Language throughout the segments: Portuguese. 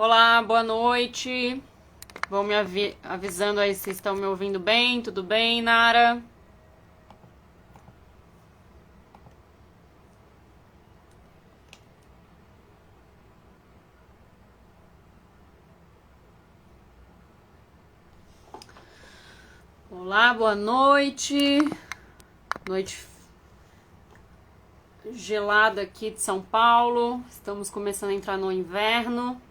Olá, boa noite. Vão me avisando aí se estão me ouvindo bem. Tudo bem, Nara? Olá, boa noite. Noite gelada aqui de São Paulo. Estamos começando a entrar no inverno.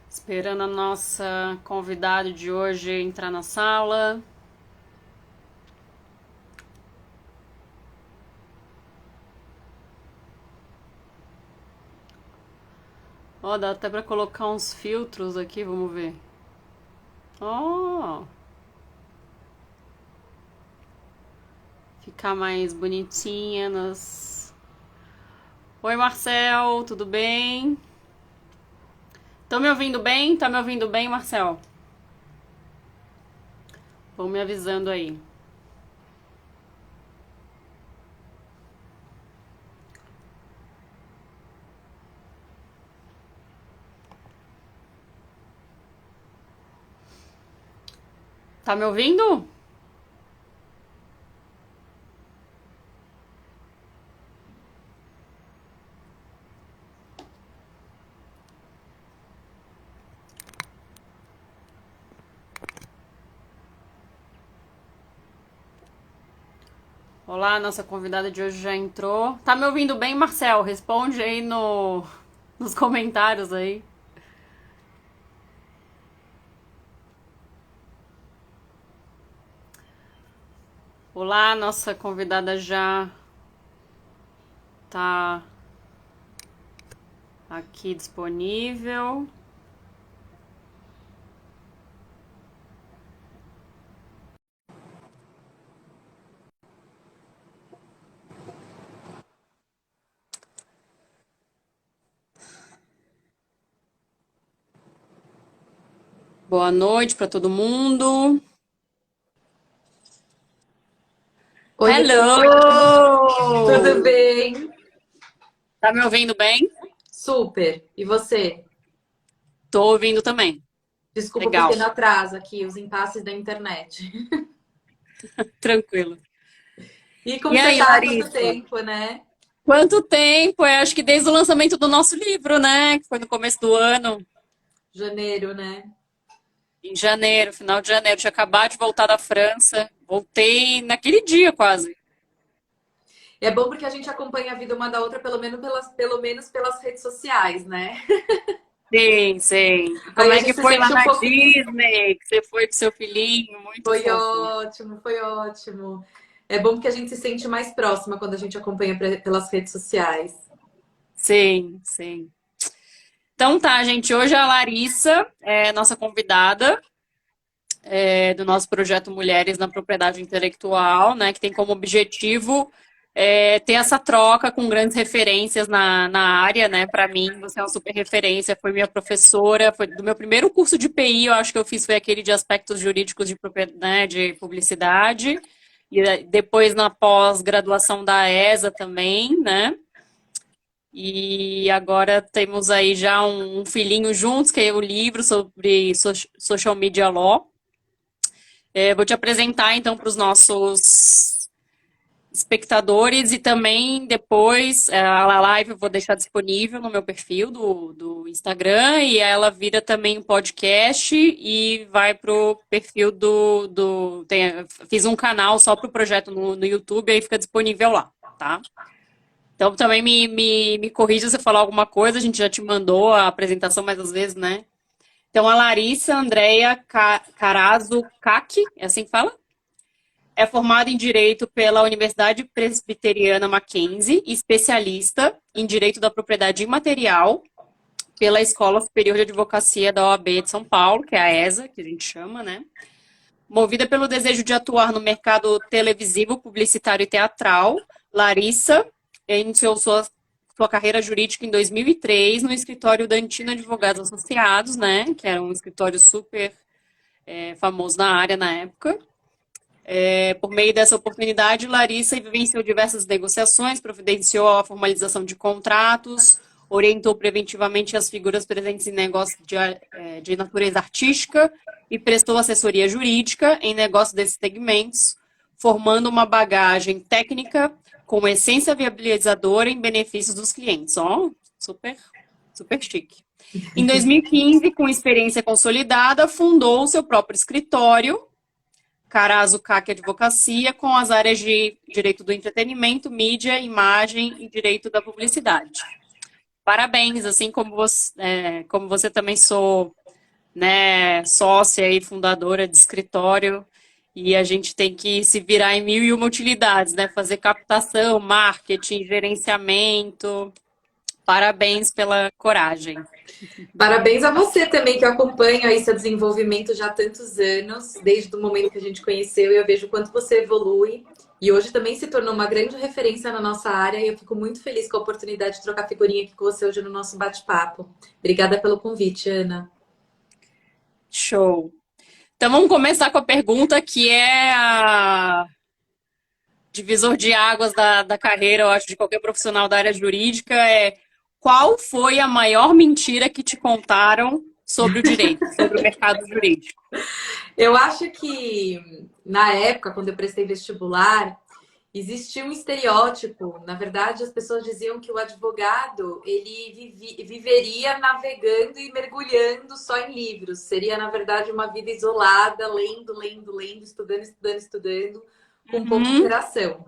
Esperando a nossa convidada de hoje entrar na sala. Ó, dá até pra colocar uns filtros aqui, vamos ver. Ó, ficar mais bonitinha nas... Oi, Marcel, tudo bem? Estão me ouvindo bem? Tá me ouvindo bem, Marcel? Vão me avisando aí. Tá me ouvindo? Olá, nossa convidada de hoje já entrou. Tá me ouvindo bem, Marcel? Responde aí nos comentários aí. Olá, nossa convidada já tá aqui disponível. Boa noite para todo mundo. Oi, tudo Hello! bem? Tá me ouvindo bem? Super. E você? Tô ouvindo também. Desculpa o Legal. pequeno atraso aqui, os impasses da internet. Tranquilo. E E como você aí, tá? Quanto Larissa? tempo, né? Quanto tempo? Acho que desde o lançamento do nosso livro, né? Que foi no começo do ano, Janeiro, né? em janeiro, final de janeiro. Tinha acabado de voltar da França. Voltei naquele dia quase. E é bom porque a gente acompanha a vida uma da outra, pelo menos pelas redes sociais, né? Sim, sim. E Aí como a é gente que se foi lá sente um na pouco. Disney? Que você foi com seu filhinho? Muito Foi fofo. ótimo, foi ótimo. É bom porque a gente se sente mais próxima quando a gente acompanha pelas redes sociais. Sim, sim. Então tá, gente. Hoje a Larissa é nossa convidada do nosso projeto Mulheres na Propriedade Intelectual, né? Que tem como objetivo ter essa troca com grandes referências na área, né? Para mim, você é uma super referência, foi minha professora, foi do meu primeiro curso de PI, eu acho que eu fiz foi aquele de aspectos jurídicos de, né, de publicidade, e depois na pós-graduação da ESA também, né? E agora temos aí já um filhinho juntos, que é o livro sobre social media law. Vou te apresentar então para os nossos espectadores e também depois a live eu vou deixar disponível no meu perfil do Instagram e ela vira também um podcast e vai pro perfil fiz um canal só pro projeto no YouTube, aí fica disponível lá, tá? Então também me corrija se eu falar alguma coisa, a gente já te mandou a apresentação mais às vezes, né? Então a Larissa Andréia Carazo Cac, é assim que fala? É formada em Direito pela Universidade Presbiteriana Mackenzie, especialista em Direito da Propriedade Imaterial pela Escola Superior de Advocacia da OAB de São Paulo, que é a ESA, que a gente chama, né? Movida pelo desejo de atuar no mercado televisivo, publicitário e teatral, Larissa iniciou sua carreira jurídica em 2003 no escritório Dantino Advogados Associados, né? Que era um escritório super famoso na área na época. Por meio dessa oportunidade, Larissa vivenciou diversas negociações, providenciou a formalização de contratos, orientou preventivamente as figuras presentes em negócios de natureza artística e prestou assessoria jurídica em negócios desses segmentos, formando uma bagagem técnica com essência viabilizadora em benefícios dos clientes. Ó, super, super chique. Em 2015, com experiência consolidada, fundou o seu próprio escritório, Carazo CAC Advocacia, com as áreas de direito do entretenimento, mídia, imagem e direito da publicidade. Parabéns, assim como você também sou, né, sócia e fundadora de escritório, e a gente tem que se virar em mil e uma utilidades, né? Fazer captação, marketing, gerenciamento. Parabéns pela coragem. Parabéns a você também, que eu acompanho aí seu desenvolvimento já há tantos anos, desde o momento que a gente conheceu, e eu vejo o quanto você evolui. E hoje também se tornou uma grande referência na nossa área, e eu fico muito feliz com a oportunidade de trocar figurinha aqui com você hoje no nosso bate-papo. Obrigada pelo convite, Ana. Show. Então vamos começar com a pergunta que é a divisor de águas da carreira, eu acho, de qualquer profissional da área jurídica, qual foi a maior mentira que te contaram sobre o direito, sobre o mercado jurídico? Eu acho que na época, quando eu prestei vestibular, existia um estereótipo. Na verdade, as pessoas diziam que o advogado ele viveria navegando e mergulhando só em livros. Seria, na verdade, uma vida isolada, lendo, lendo, lendo, estudando, estudando, estudando, com pouca interação.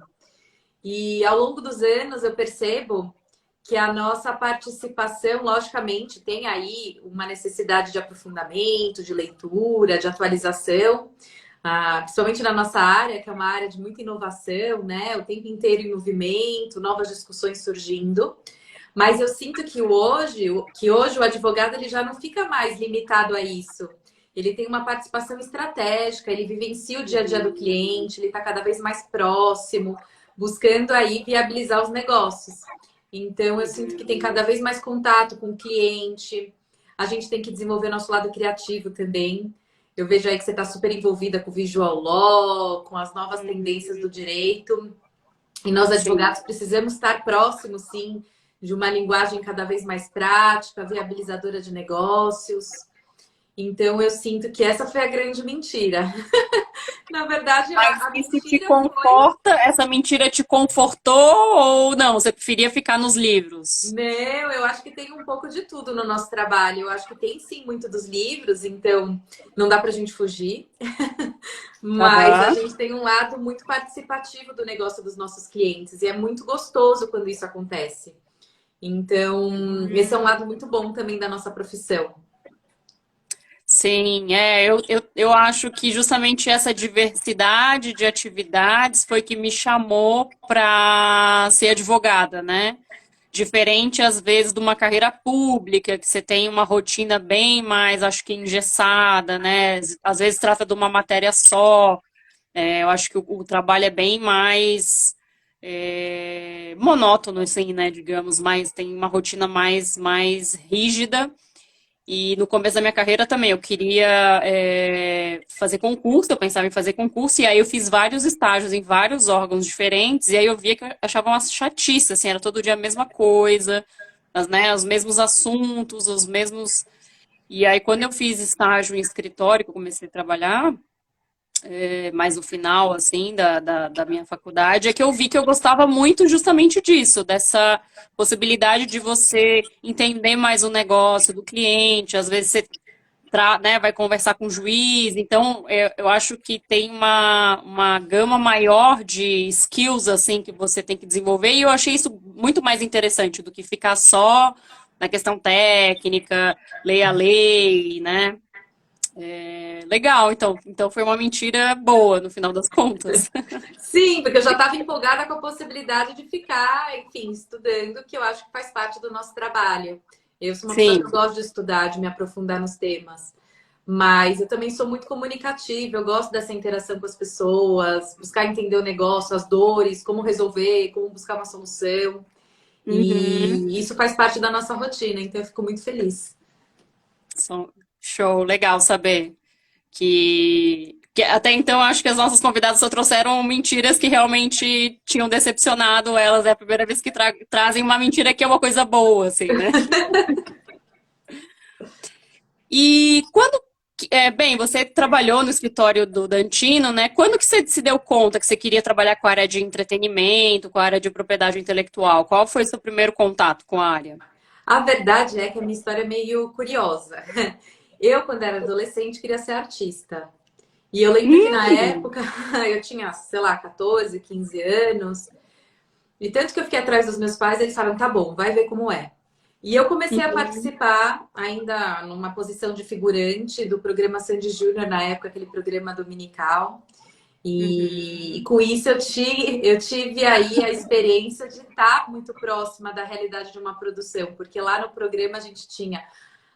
E ao longo dos anos eu percebo que a nossa participação, logicamente, tem aí uma necessidade de aprofundamento, de leitura, de atualização, principalmente na nossa área, que é uma área de muita inovação, né? O tempo inteiro em movimento, novas discussões surgindo. Mas eu sinto que hoje o advogado ele já não fica mais limitado a isso. Ele tem uma participação estratégica, ele vivencia o dia a dia do cliente, ele está cada vez mais próximo, buscando aí viabilizar os negócios. Então, eu sinto que tem cada vez mais contato com o cliente. A gente tem que desenvolver nosso lado criativo também. Eu vejo aí que você está super envolvida com o visual law, com as novas tendências do direito. E nós, advogados, precisamos estar próximos, sim, de uma linguagem cada vez mais prática, viabilizadora de negócios. Então, eu sinto que essa foi a grande mentira. Na verdade, Mas a isso te mentira foi... conforta? Essa mentira te confortou ou não? Você preferia ficar nos livros? Não, eu acho que tem um pouco de tudo no nosso trabalho. Eu acho que tem sim muito dos livros, então não dá pra gente fugir. Mas a gente tem um lado muito participativo do negócio dos nossos clientes e é muito gostoso quando isso acontece. Então, esse é um lado muito bom também da nossa profissão. Sim, eu acho que justamente essa diversidade de atividades foi que me chamou para ser advogada, né? Diferente, às vezes, de uma carreira pública, que você tem uma rotina bem mais, acho que engessada, né? Às vezes trata de uma matéria só. Eu acho que o trabalho é bem mais monótono, assim, né? Digamos, mas tem uma rotina mais rígida. E no começo da minha carreira também, eu queria fazer concurso, eu pensava em fazer concurso, e aí eu fiz vários estágios em vários órgãos diferentes, e aí eu via que eu achava uma chatice, assim, era todo dia a mesma coisa, né, os mesmos assuntos, os mesmos... E aí quando eu fiz estágio em escritório, que eu comecei a trabalhar, mais no final, assim, da minha faculdade, é que eu vi que eu gostava muito justamente disso, dessa possibilidade de você entender mais o negócio do cliente, às vezes você né, vai conversar com o juiz, então eu acho que tem uma gama maior de skills, assim, que você tem que desenvolver, e eu achei isso muito mais interessante do que ficar só na questão técnica, ler a lei, né? Legal, então foi uma mentira boa no final das contas. Sim, porque eu já estava empolgada com a possibilidade de ficar, enfim, estudando, que eu acho que faz parte do nosso trabalho. Eu sou uma pessoa Sim. que eu gosto de estudar, de me aprofundar nos temas. Mas eu também sou muito comunicativa, eu gosto dessa interação com as pessoas, buscar entender o negócio, as dores, como resolver, como buscar uma solução. Uhum. E isso faz parte da nossa rotina, então eu fico muito feliz. Show, legal saber Que até então, acho que as nossas convidadas só trouxeram mentiras que realmente tinham decepcionado elas. É a primeira vez que trazem uma mentira que é uma coisa boa, assim, né? E quando, bem, você trabalhou no escritório do Dantino, né? Quando que você se deu conta que você queria trabalhar com a área de entretenimento, com a área de propriedade intelectual? Qual foi o seu primeiro contato com a área? A verdade é que a minha história é meio curiosa. Eu, quando era adolescente, queria ser artista. E eu lembro que na Hum, época eu tinha, sei lá, 14, 15 anos. E tanto que eu fiquei atrás dos meus pais, eles falaram, tá bom, vai ver como é. E eu comecei a uhum, participar, ainda numa posição de figurante, do programa Sandy Júnior, na época, aquele programa dominical. E uhum, com isso eu tive aí a experiência de estar muito próxima da realidade de uma produção, porque lá no programa a gente tinha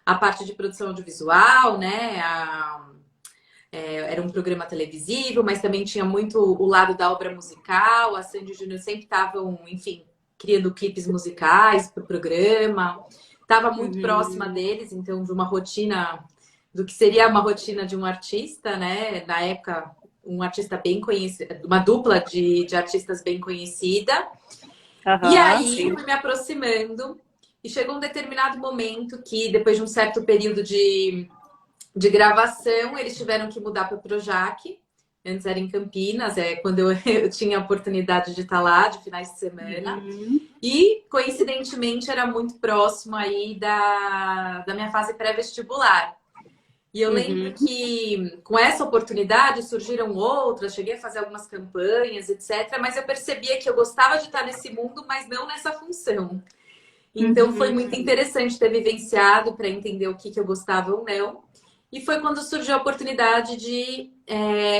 a parte de produção audiovisual, né? Era um programa televisivo, mas também tinha muito o lado da obra musical. A Sandy Júnior sempre estavam, enfim, criando clipes musicais para o programa. Estava muito próxima uhum, deles, então, de uma rotina, do que seria uma rotina de um artista, né? Na época, um artista bem conhecido, uma dupla de artistas bem conhecida. E aham, aí sim. fui me aproximando e chegou um determinado momento que, depois de um certo período de gravação, eles tiveram que mudar para o Projac. Antes era em Campinas, quando eu tinha a oportunidade de estar lá, de finais de semana. Uhum, E, coincidentemente, era muito próximo aí da minha fase pré-vestibular. E eu lembro uhum, que com essa oportunidade surgiram outras, cheguei a fazer algumas campanhas, etc. Mas eu percebia que eu gostava de estar nesse mundo, mas não nessa função. Então foi muito uhum, interessante ter vivenciado para entender o que eu gostava ou não. E foi quando surgiu a oportunidade de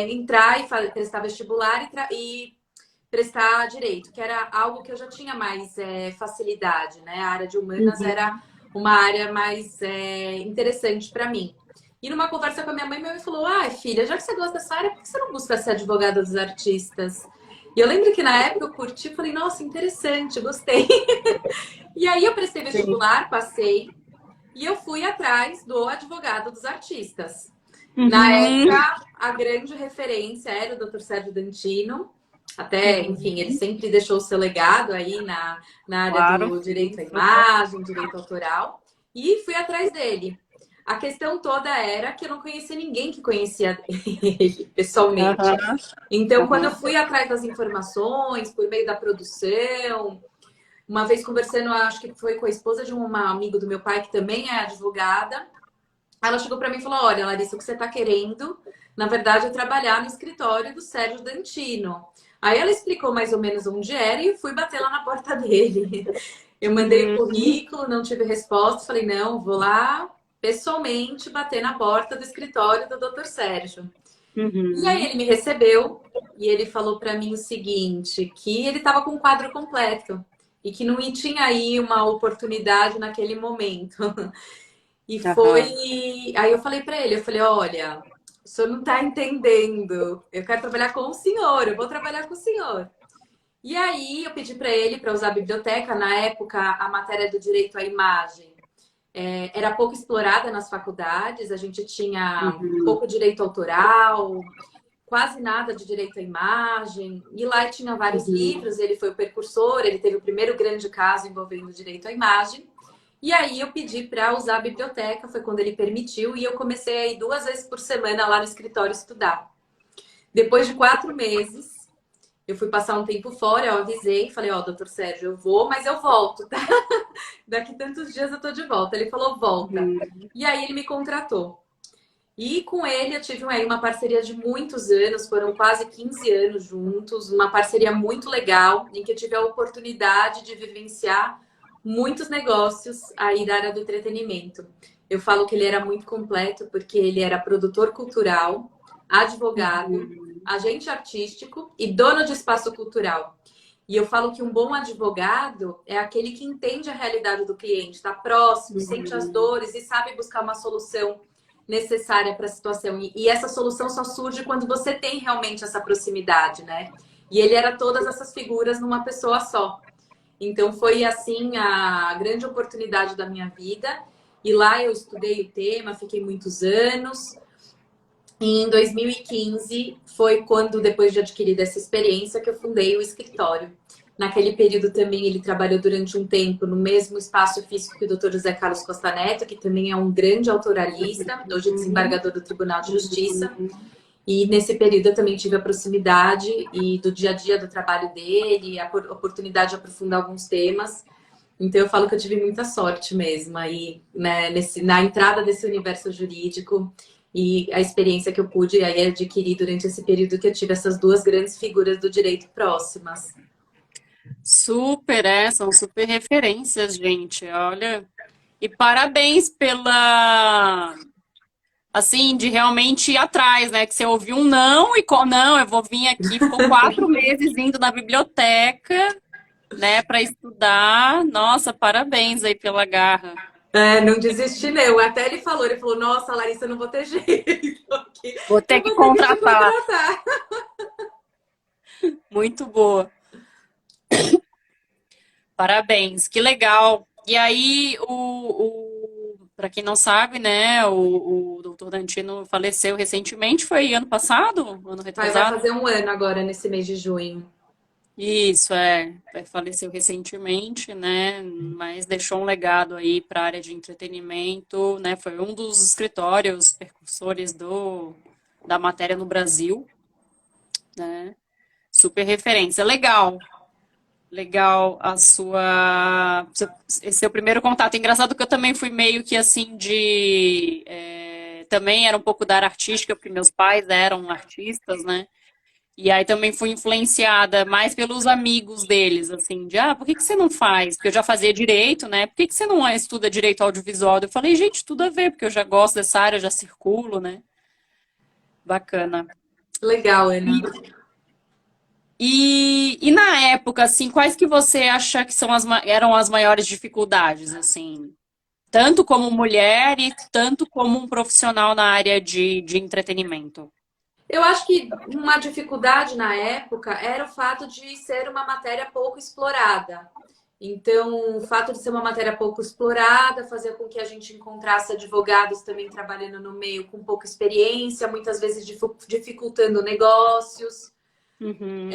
entrar e prestar vestibular e prestar direito, que era algo que eu já tinha mais facilidade, né? A área de humanas era uhum, uma área mais interessante para mim. E numa conversa com a minha mãe falou: Ah, filha, já que você gosta dessa área, por que você não busca ser advogada dos artistas? E eu lembro que na época eu curti e falei: Nossa, interessante, gostei. E aí eu prestei sim. vestibular, passei, e eu fui atrás do advogado dos artistas. Na época, Uhum, a grande referência era o Dr. Sérgio Dantino. Até, enfim, ele uhum, sempre deixou o seu legado aí na área claro, do sim. direito à imagem, direito autoral. E fui atrás dele. A questão toda era que eu não conhecia ninguém que conhecia ele pessoalmente. Aham, Então, quando eu aham. fui atrás das informações, por meio da produção, uma vez conversando, acho que foi com a esposa de um amigo do meu pai, que também é advogada, ela chegou para mim e falou: Olha, Larissa, o que você está querendo, na verdade, é trabalhar no escritório do Sérgio Dantino. Aí ela explicou mais ou menos onde era e eu fui bater lá na porta dele. Eu mandei o Uhum, currículo, não tive resposta, falei: Não, vou lá pessoalmente bater na porta do escritório do Dr. Sérgio. E aí uhum. ele me recebeu e ele falou para mim o seguinte, que ele estava com o quadro completo e que não tinha aí uma oportunidade naquele momento. E foi. Aham. Aí eu falei para ele, eu falei, olha, o senhor não está entendendo. Eu quero trabalhar com o senhor, eu vou trabalhar com o senhor. E aí eu pedi para ele para usar a biblioteca. Na época, a matéria do direito à imagem era pouco explorada nas faculdades. A gente tinha Uhum. pouco direito autoral, quase nada de direito à imagem. E lá tinha vários Uhum. livros. Ele foi o precursor. Ele teve o primeiro grande caso envolvendo direito à imagem. E aí eu pedi para usar a biblioteca, foi quando ele permitiu, e eu comecei a ir 2 vezes por semana lá no escritório estudar. Depois de 4 meses, eu fui passar um tempo fora, eu avisei, falei, ó, doutor Sérgio, eu vou, mas eu volto, tá? Daqui tantos dias eu tô de volta. Ele falou, volta. Uhum. E aí ele me contratou. E com ele eu tive aí uma parceria de muitos anos, foram quase 15 anos juntos, uma parceria muito legal, em que eu tive a oportunidade de vivenciar muitos negócios aí da área do entretenimento. Eu falo que ele era muito completo porque ele era produtor cultural, advogado, Uhum. agente artístico e dono de espaço cultural. E eu falo que um bom advogado é aquele que entende a realidade do cliente, está próximo, sente as Uhum. dores e sabe buscar uma solução necessária para a situação. E essa solução só surge quando você tem realmente essa proximidade, né? E ele era todas essas figuras numa pessoa só. Então foi assim a grande oportunidade da minha vida. E lá eu estudei o tema, fiquei muitos anos. E em 2015 foi quando, depois de adquirida essa experiência, que eu fundei o escritório. Naquele período também ele trabalhou durante um tempo no mesmo espaço físico que o Dr. José Carlos Costa Neto, que também é um grande autoralista, hoje desembargador do Tribunal de Justiça. E nesse período eu também tive a proximidade e do dia a dia do trabalho dele, a oportunidade de aprofundar alguns temas. Então eu falo que eu tive muita sorte mesmo aí, né, na entrada desse universo jurídico e a experiência que eu pude aí adquirir durante esse período que eu tive essas duas grandes figuras do direito próximas. Super, são super referências, gente. Olha, e parabéns pela, assim, de realmente ir atrás, né? Que você ouviu um não e não, eu vou vir aqui, ficou 4 meses indo na biblioteca, né, para estudar. Nossa, parabéns aí pela garra. É, não desisti não. Até ele falou, nossa, Larissa, eu não vou ter jeito aqui. Vou ter Eu que vou ter que te contratar. contratar. Muito boa. Parabéns, que legal. E aí, para quem não sabe, né, o doutor Dantino faleceu recentemente, foi ano passado? Ano Vai retrasado? fazer um ano agora, nesse mês de junho. Isso, faleceu recentemente, né, mas deixou um legado aí para a área de entretenimento, né, foi um dos escritórios percursores da matéria no Brasil, né, super referência. Legal, legal a esse seu primeiro contato. Engraçado que eu também fui meio que assim também era um pouco da área artística, porque meus pais eram artistas, né? E aí também fui influenciada mais pelos amigos deles, assim, por que que você não faz? Porque eu já fazia direito, né? Por que que você não estuda direito audiovisual? Eu falei, gente, tudo a ver, porque eu já gosto dessa área, já circulo, né? Bacana. Legal, Ana. E na época, assim, quais que você acha que eram as maiores dificuldades, assim, tanto como mulher e tanto como um profissional na área de entretenimento? Eu acho que uma dificuldade na época era o fato de ser uma matéria pouco explorada. Então, o fato de ser uma matéria pouco explorada fazia com que a gente encontrasse advogados também trabalhando no meio com pouca experiência, muitas vezes dificultando negócios. Uhum,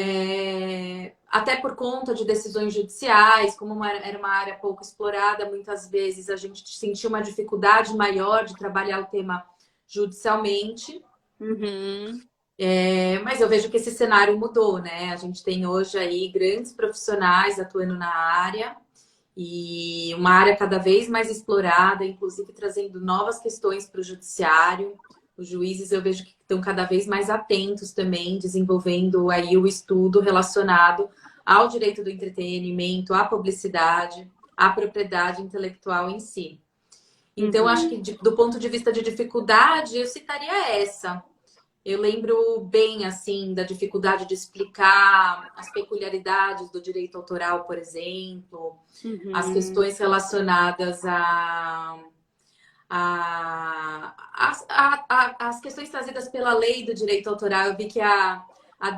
Até por conta de decisões judiciais, como era uma área pouco explorada, muitas vezes a gente sentia uma dificuldade maior de trabalhar o tema judicialmente. uhum, Mas eu vejo que esse cenário mudou, né? A gente tem hoje aí grandes profissionais atuando na área e uma área cada vez mais explorada, inclusive trazendo novas questões para o judiciário. Os juízes eu vejo que estão cada vez mais atentos também, desenvolvendo aí o estudo relacionado ao direito do entretenimento, à publicidade, à propriedade intelectual em si. Então, acho que uhum. do ponto de vista de dificuldade, eu citaria essa. Eu lembro bem, assim, da dificuldade de explicar as peculiaridades do direito autoral, por exemplo, as Uhum. questões relacionadas as questões trazidas pela lei do direito autoral. Eu vi que a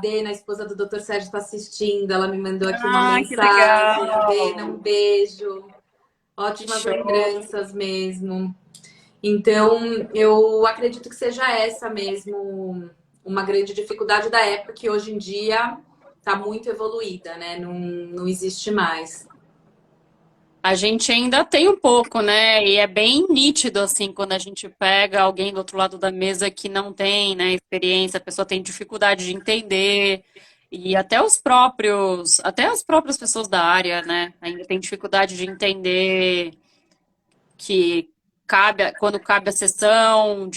Dena, a esposa do Dr. Sérgio, está assistindo. Ela me mandou aqui uma Ah, que mensagem. Dena, um legal! beijo. Que Ótimas show! lembranças mesmo. Então, eu acredito que seja essa mesmo uma grande dificuldade da época, que hoje em dia está muito evoluída, né? Não existe mais. A gente ainda tem um pouco, né? E é bem nítido, assim, quando a gente pega alguém do outro lado da mesa que não tem, né, experiência, a pessoa tem dificuldade de entender, e até as próprias pessoas da área, né, ainda tem dificuldade de entender que quando cabe a cessão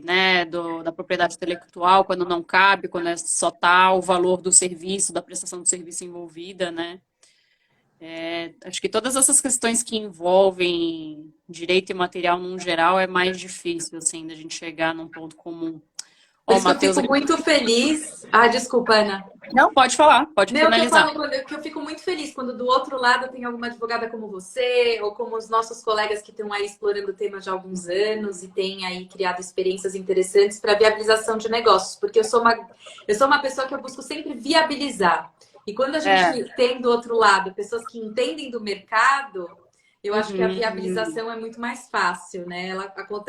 né, da propriedade intelectual, quando não cabe, quando só tá o valor do serviço, da prestação do serviço envolvida, né? Acho que todas essas questões que envolvem direito e material num geral é mais difícil, assim, da gente chegar num ponto comum. Por Ó, isso que eu Matheus, fico muito feliz. Ah, desculpa, Ana. não, pode falar, pode Não, que eu finalizar. falo que eu fico muito feliz quando do outro lado tem alguma advogada como você, ou como os nossos colegas que estão aí explorando o tema já há alguns anos e têm aí criado experiências interessantes para viabilização de negócios, porque eu sou uma pessoa que eu busco sempre viabilizar. E quando a gente É, tem do outro lado pessoas que entendem do mercado, eu acho que a uhum, viabilização é muito mais fácil, né? Ela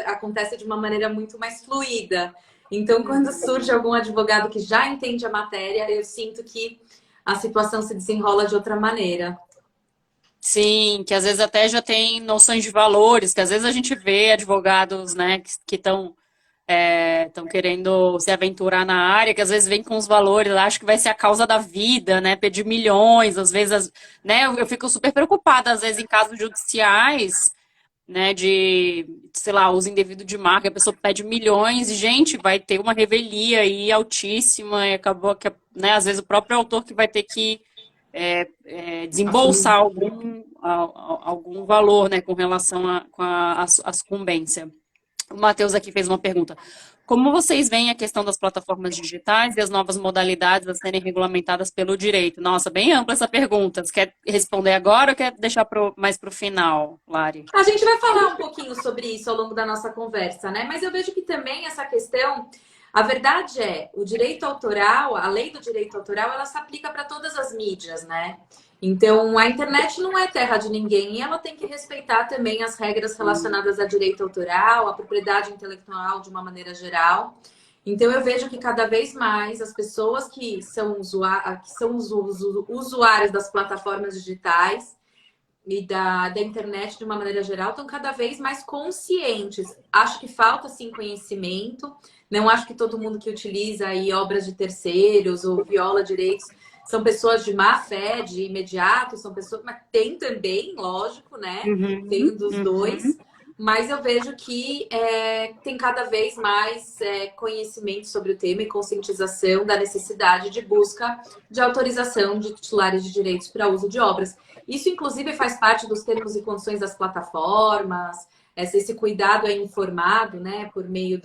acontece de uma maneira muito mais fluida. Então, quando surge algum advogado que já entende a matéria, eu sinto que a situação se desenrola de outra maneira. Sim, que às vezes até já tem noções de valores, que às vezes a gente vê advogados, né, que estão querendo se aventurar na área, que às vezes vem com os valores, acho que vai ser a causa da vida, né, pedir milhões, às vezes, né, eu fico super preocupada, às vezes, em casos judiciais, né, de, sei lá, uso indevido de marca, a pessoa pede milhões e, gente, vai ter uma revelia aí altíssima e acabou que, né, às vezes o próprio autor que vai ter que desembolsar Assumir. algum valor, né, com relação à sucumbência. O Matheus aqui fez uma pergunta. Como vocês veem a questão das plataformas digitais e as novas modalidades a serem regulamentadas pelo direito? Nossa, bem ampla essa pergunta. Você quer responder agora ou quer deixar mais para o final, Lari? A gente vai falar um pouquinho sobre isso ao longo da nossa conversa, né? Mas eu vejo que também essa questão, a verdade é, o direito autoral, a lei do direito autoral, ela se aplica para todas as mídias, né? Então, a internet não é terra de ninguém e ela tem que respeitar também as regras relacionadas a direito autoral, a propriedade intelectual de uma maneira geral. Então, eu vejo que cada vez mais as pessoas que são, os usuários das plataformas digitais e da internet de uma maneira geral estão cada vez mais conscientes. Acho que falta sim conhecimento. Não acho que todo mundo que utiliza aí obras de terceiros ou viola direitos são pessoas de má fé, de imediato, são pessoas, mas tem também, lógico, né? Tem Uhum, um dos uhum. dois. Mas eu vejo que tem cada vez mais conhecimento sobre o tema e conscientização da necessidade de busca de autorização de titulares de direitos para uso de obras. Isso, inclusive, faz parte dos termos e condições das plataformas, esse cuidado é informado, né, por meio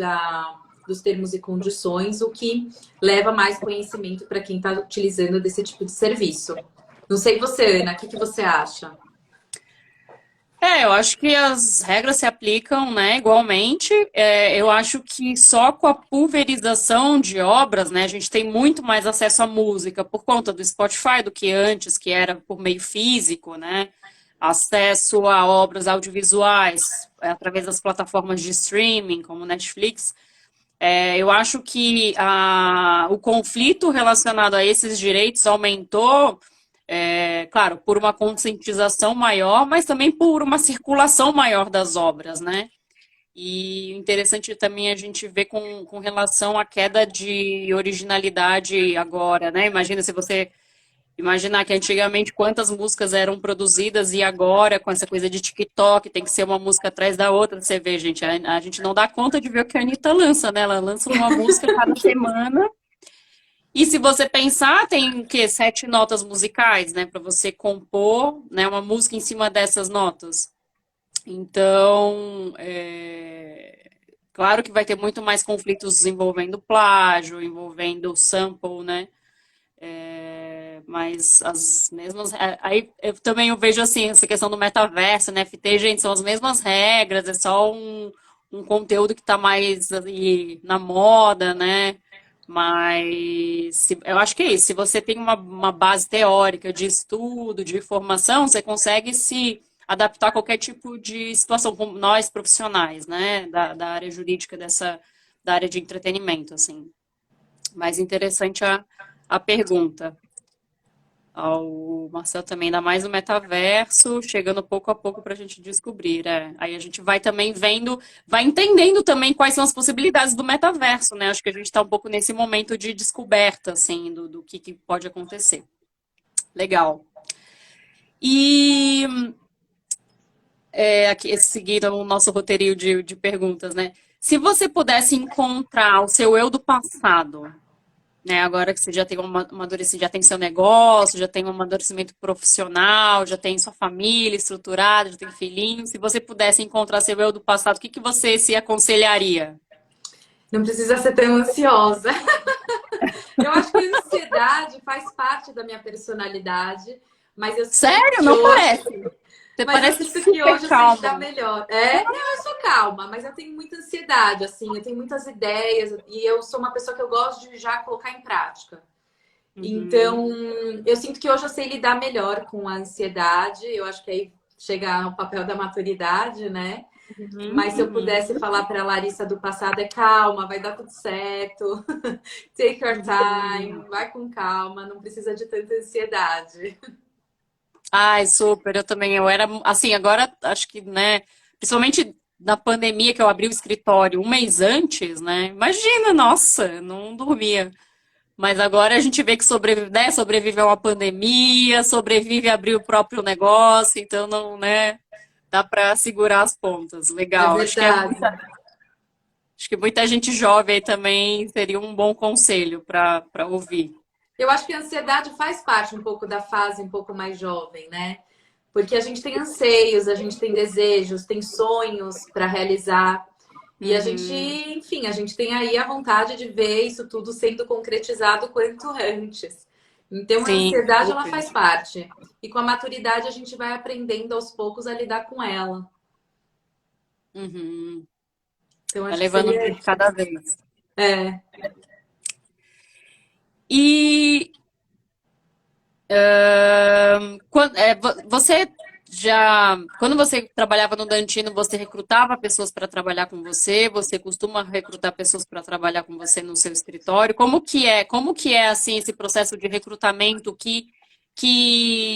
dos termos e condições, o que leva mais conhecimento para quem está utilizando desse tipo de serviço. Não sei você, Ana, o que você acha? Eu acho que as regras se aplicam, né, igualmente. Eu acho que só com a pulverização de obras, né, a gente tem muito mais acesso à música por conta do Spotify do que antes, que era por meio físico, né? Acesso a obras audiovisuais através das plataformas de streaming, como Netflix. Eu acho que o conflito relacionado a esses direitos aumentou, claro, por uma conscientização maior, mas também por uma circulação maior das obras, né? E interessante também a gente ver com relação à queda de originalidade agora, né? Imagina se você imaginar que antigamente quantas músicas eram produzidas e agora, com essa coisa de TikTok, tem que ser uma música atrás da outra. Você vê, gente, a gente não dá conta de ver o que a Anitta lança, né? Ela lança uma música cada semana. E se você pensar, tem o quê? 7 notas musicais, né? Para você compor, né, uma música em cima dessas notas. Então, claro que vai ter muito mais conflitos envolvendo plágio, envolvendo sample, né? Mas as mesmas. Aí eu também vejo assim, essa questão do metaverso, né? NFT, gente, são as mesmas regras, é só um conteúdo que está mais ali na moda, né? Mas eu acho que é isso. Se você tem uma base teórica de estudo, de formação, você consegue se adaptar a qualquer tipo de situação, como nós profissionais, né? Da área jurídica da área de entretenimento, assim. Mais interessante a pergunta. O Marcel também dá mais no metaverso, chegando pouco a pouco para a gente descobrir. Aí a gente vai também vendo, vai entendendo também quais são as possibilidades do metaverso, né? Acho que a gente está um pouco nesse momento de descoberta, assim, do que pode acontecer. Legal. E aqui, seguindo o nosso roteirinho de perguntas, né? Se você pudesse encontrar o seu eu do passado, né? Agora que você já tem um amadurecimento, já tem seu negócio, já tem um amadurecimento profissional, já tem sua família estruturada, já tem filhinhos. Se você pudesse encontrar seu eu do passado, o que você se aconselharia? Não precisa ser tão ansiosa. Eu acho que a ansiedade faz parte da minha personalidade, mas eu sinto Sério? que Não hoje parece. Você Mas eu parece sinto que super hoje eu sei lidar calma. melhor. Não, eu sou calma, mas eu tenho muita ansiedade, assim, eu tenho muitas ideias e eu sou uma pessoa que eu gosto de já colocar em prática. Então, Uhum. eu sinto que hoje eu sei lidar melhor com a ansiedade. Eu acho que aí chega o papel da maturidade, né? Uhum, Mas se eu pudesse uhum, falar para a Larissa do passado é calma, vai dar tudo certo. Take your time, uhum. vai com calma, não precisa de tanta ansiedade. Ai, super, eu também, eu era, assim, agora acho que, né, principalmente na pandemia que eu abri o escritório um mês antes, né, imagina, nossa, não dormia. Mas agora a gente vê que sobrevive, né, sobrevive a uma pandemia, sobrevive a abrir o próprio negócio, então não, né, dá para segurar as pontas. É Legal. verdade. Acho que muita gente jovem aí também seria um bom conselho para ouvir. Eu acho que a ansiedade faz parte um pouco da fase um pouco mais jovem, né? Porque a gente tem anseios, a gente tem desejos, tem sonhos para realizar. E a gente, Uhum. enfim, a gente tem aí a vontade de ver isso tudo sendo concretizado quanto antes. Então, a Sim, ansiedade, ela super. faz parte. E com a maturidade, a gente vai aprendendo aos poucos a lidar com ela. Uhum. Então, Vai acho que levando um dia seria. de cada vez. É. E você já, quando você trabalhava no Dantino, você recrutava pessoas para trabalhar com você? Você costuma recrutar pessoas para trabalhar com você no seu escritório? Como que é assim esse processo de recrutamento? Que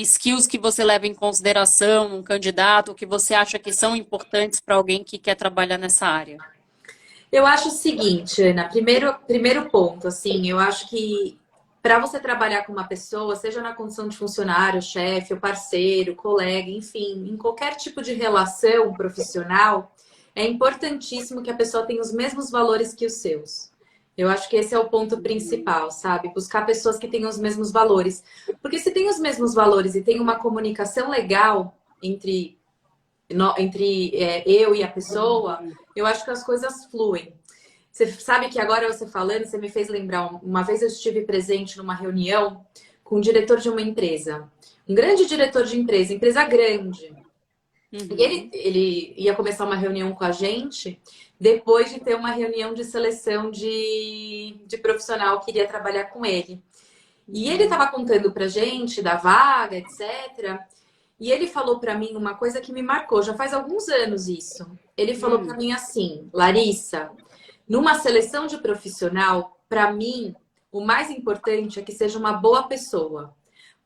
skills que você leva em consideração num candidato que você acha que são importantes para alguém que quer trabalhar nessa área? Eu acho o seguinte, Ana, primeiro ponto, assim, eu acho que para você trabalhar com uma pessoa, seja na condição de funcionário, chefe, ou parceiro, colega, enfim, em qualquer tipo de relação profissional, é importantíssimo que a pessoa tenha os mesmos valores que os seus. Eu acho que esse é o ponto principal, sabe? Buscar pessoas que tenham os mesmos valores. Porque se tem os mesmos valores e tem uma comunicação legal entre eu e a pessoa, eu acho que as coisas fluem. Você sabe que agora você falando, você me fez lembrar, uma vez eu estive presente numa reunião com o diretor de uma empresa, um grande diretor de empresa, empresa grande. E ele, Uhum, ele ia começar uma reunião com a gente depois de ter uma reunião de seleção de profissional que iria trabalhar com ele. E ele uhum, estava contando pra gente da vaga, etc. E ele falou para mim uma coisa que me marcou, já faz alguns anos isso. Ele falou para uhum, mim assim, Larissa, numa seleção de profissional, para mim, o mais importante é que seja uma boa pessoa.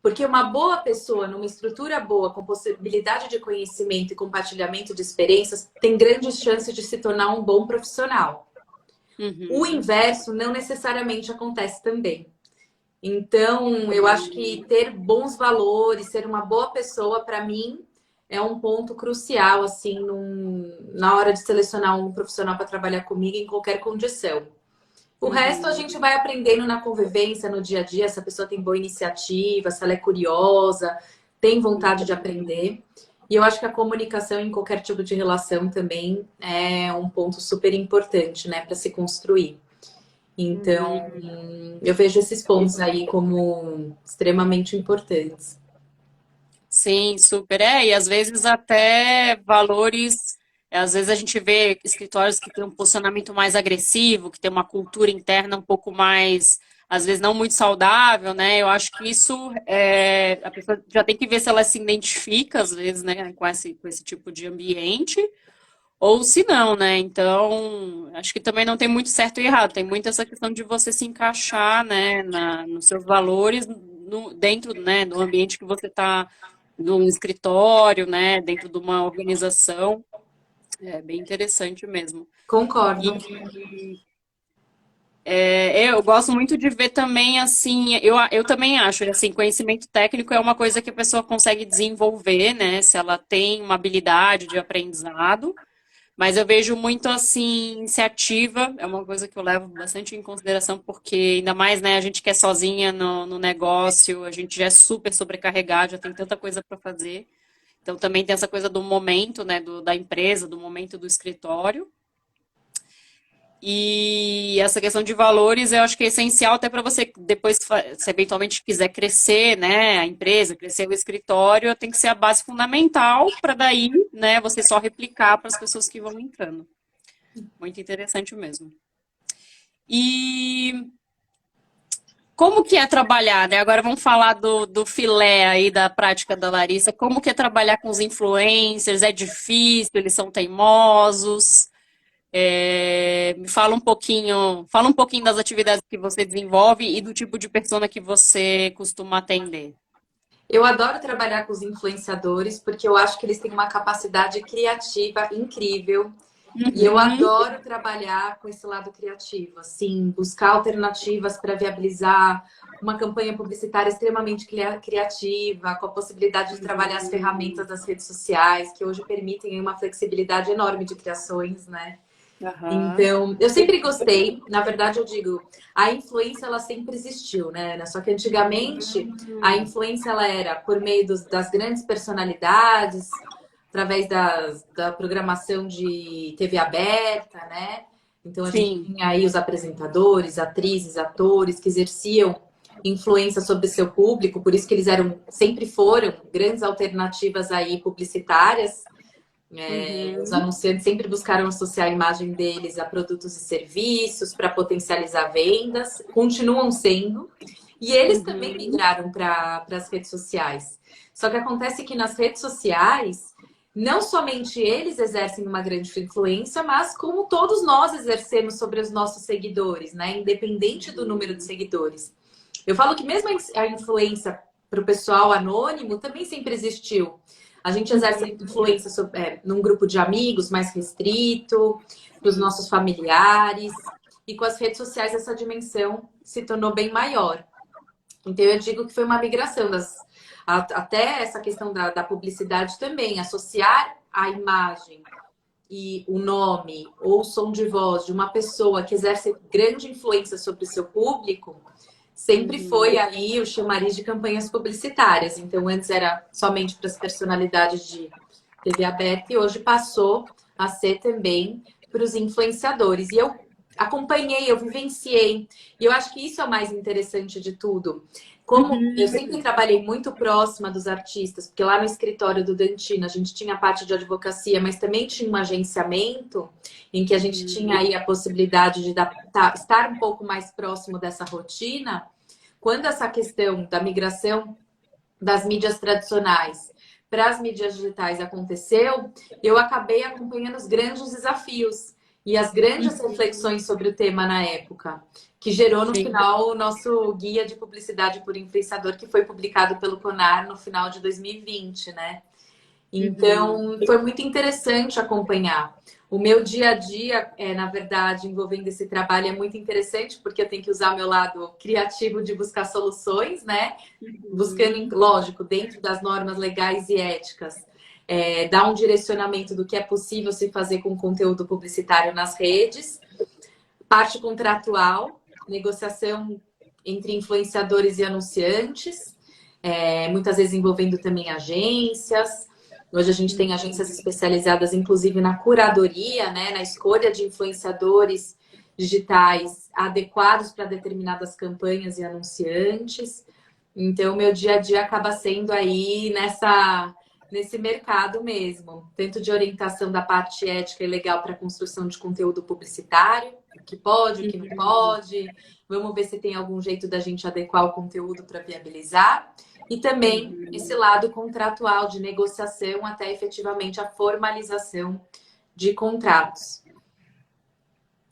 Porque uma boa pessoa, numa estrutura boa, com possibilidade de conhecimento e compartilhamento de experiências, tem grandes chances de se tornar um bom profissional. O uhum, inverso não necessariamente acontece também. Então, eu acho que uhum. ter bons valores, ser uma boa pessoa, para mim, é um ponto crucial, assim, na hora de selecionar um profissional para trabalhar comigo em qualquer condição. O resto a Uhum. gente vai aprendendo na convivência, no dia a dia, se a pessoa tem boa iniciativa, se ela é curiosa, tem vontade de aprender. E eu acho que a comunicação em qualquer tipo de relação também é um ponto super importante, né, para se construir. Então, Uhum. eu vejo esses pontos aí como extremamente importantes. Sim, super. É, e às vezes até valores. Às vezes a gente vê escritórios que têm um posicionamento mais agressivo, que tem uma cultura interna um pouco mais, às vezes não muito saudável, né? Eu acho que isso a pessoa já tem que ver se ela se identifica, às vezes, né, com esse tipo de ambiente, ou se não, né? Então, acho que também não tem muito certo e errado, tem muito essa questão de você se encaixar, né, nos seus valores dentro, né, do ambiente que você está, num escritório, né, dentro de uma organização. É bem interessante mesmo. Concordo. E eu gosto muito de ver também, assim, eu também acho, assim, conhecimento técnico é uma coisa que a pessoa consegue desenvolver, né, se ela tem uma habilidade de aprendizado. Mas eu vejo muito assim, iniciativa, é uma coisa que eu levo bastante em consideração, porque ainda mais, né, a gente que é sozinha no negócio, a gente já é super sobrecarregado, já tem tanta coisa para fazer. Então também tem essa coisa do momento, né, da empresa, do momento do escritório. E essa questão de valores eu acho que é essencial até para você depois, se eventualmente quiser crescer, né, a empresa, crescer o escritório, tem que ser a base fundamental para daí, né, você só replicar para as pessoas que vão entrando. Muito interessante mesmo. E Como que é trabalhar, né? Agora vamos falar do filé aí da prática da Larissa. Como que é trabalhar com os influencers? É difícil? Eles são teimosos? Me fala um pouquinho das atividades que você desenvolve e do tipo de persona que você costuma atender. Eu adoro trabalhar com os influenciadores porque eu acho que eles têm uma capacidade criativa incrível. E eu Uhum, adoro trabalhar com esse lado criativo, assim, buscar alternativas para viabilizar uma campanha publicitária extremamente criativa, com a possibilidade de trabalhar as ferramentas das redes sociais, que hoje permitem uma flexibilidade enorme de criações, né? aham, Então, eu sempre gostei, na verdade eu digo, a influência ela sempre existiu, né, Ana? Só que antigamente a influência ela era por meio das grandes personalidades, através da programação de TV aberta, né? Então a gente sim, tinha aí os apresentadores, atrizes, atores que exerciam influência sobre seu público, por isso que eles sempre foram grandes alternativas aí publicitárias. Os uhum, anunciantes sempre buscaram associar a imagem deles a produtos e serviços para potencializar vendas, continuam sendo, e eles também uhum, migraram para as redes sociais. Só que acontece que nas redes sociais, não somente eles exercem uma grande influência, mas como todos nós exercemos sobre os nossos seguidores, né? Independente do número de seguidores. Eu falo que mesmo a influência para o pessoal anônimo também sempre existiu. A gente exerce influência num grupo de amigos mais restrito, para os nossos familiares, e com as redes sociais essa dimensão se tornou bem maior. Então eu digo que foi uma migração até essa questão da publicidade também, associar a imagem e o nome ou o som de voz de uma pessoa que exerce grande influência sobre o seu público sempre foi uhum. aí o chamariz de campanhas publicitárias. Então, antes era somente para as personalidades de TV aberta e hoje passou a ser também para os influenciadores. E eu acompanhei, eu vivenciei. E eu acho que isso é o mais interessante de tudo. Como eu sempre trabalhei muito próxima dos artistas, porque lá no escritório do Dantino a gente tinha a parte de advocacia, mas também tinha um agenciamento em que a gente tinha aí a possibilidade de estar um pouco mais próximo dessa rotina. Quando essa questão da migração das mídias tradicionais para as mídias digitais aconteceu, eu acabei acompanhando os grandes desafios e as grandes reflexões sobre o tema na época, que gerou no Sim. final o nosso guia de publicidade por influenciador, que foi publicado pelo Conar no final de 2020, né? Uhum. Então, foi muito interessante acompanhar. O meu dia a dia, na verdade, envolvendo esse trabalho é muito interessante, porque eu tenho que usar o meu lado criativo de buscar soluções, né? Buscando, Uhum. lógico, dentro das normas legais e éticas, dar um direcionamento do que é possível se fazer com conteúdo publicitário nas redes, parte contratual, negociação entre influenciadores e anunciantes, muitas vezes envolvendo também agências. Hoje a gente tem agências especializadas, inclusive na curadoria, né, na escolha de influenciadores digitais adequados para determinadas campanhas e anunciantes. Então, meu dia a dia acaba sendo aí nesse mercado mesmo, tanto de orientação da parte ética e legal para a construção de conteúdo publicitário, o que pode, o que não pode, vamos ver se tem algum jeito da gente adequar o conteúdo para viabilizar, e também esse lado contratual de negociação até efetivamente a formalização de contratos.